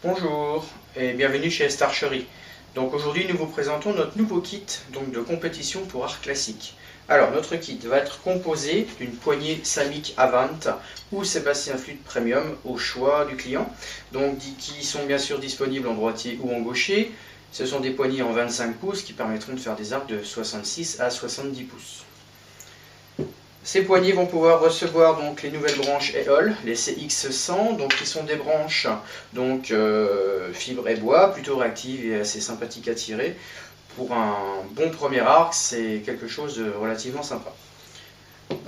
Bonjour et bienvenue chez Starchery. Donc aujourd'hui nous vous présentons notre nouveau kit de compétition pour art classique. Alors notre kit va être composé d'une poignée Samick Avant ou Sébastien Flûte Premium au choix du client, qui sont bien sûr disponibles en droitier ou en gaucher. Ce sont des poignées en 25 pouces qui permettront de faire des arcs de 66 à 70 pouces. Ces poignées vont pouvoir recevoir les nouvelles branches EOL, les CX100, qui sont des branches fibre et bois, plutôt réactives et assez sympathiques à tirer. Pour un bon premier arc, c'est quelque chose de relativement sympa.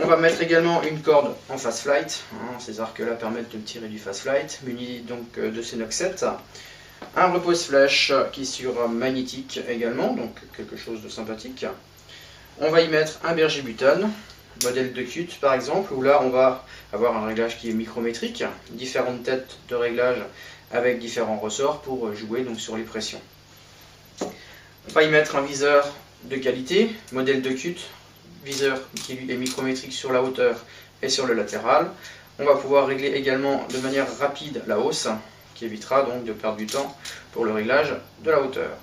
On va mettre également une corde en fast flight, ces arcs-là permettent de tirer du fast flight, muni de ces Nox 7. Un repose-flèche qui est sur magnétique également, donc quelque chose de sympathique. On va y mettre un berger butane, modèle de cut par exemple, où là on va avoir un réglage qui est micrométrique, différentes têtes de réglage avec différents ressorts pour jouer sur les pressions. On va y mettre un viseur de qualité, modèle de cut, viseur qui lui est micrométrique sur la hauteur et sur le latéral. On va pouvoir régler également de manière rapide la hausse, qui évitera donc de perdre du temps pour le réglage de la hauteur.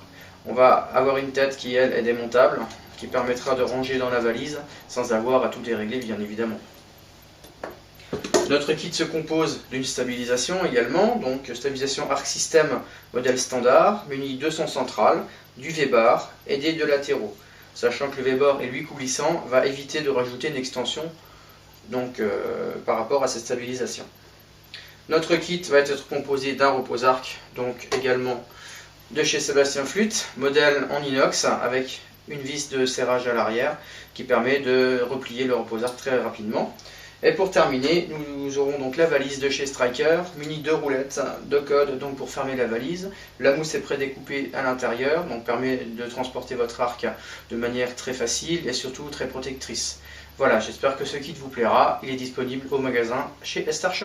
On va avoir une tête qui elle est démontable, qui permettra de ranger dans la valise sans avoir à tout dérégler bien évidemment. Notre kit se compose d'une stabilisation également, stabilisation Arc System modèle standard, muni de son central, du V-bar et des deux latéraux. Sachant que le V-bar est lui coulissant, va éviter de rajouter une extension par rapport à cette stabilisation. Notre kit va être composé d'un repose-arc, également de chez Sébastien Flûte, modèle en inox avec une vis de serrage à l'arrière qui permet de replier le repose-arc très rapidement. Et pour terminer, nous aurons la valise de chez Striker, munie de roulettes, de codes pour fermer la valise. La mousse est prédécoupée à l'intérieur, permet de transporter votre arc de manière très facile et surtout très protectrice. Voilà, j'espère que ce kit vous plaira. Il est disponible au magasin chez Starchery.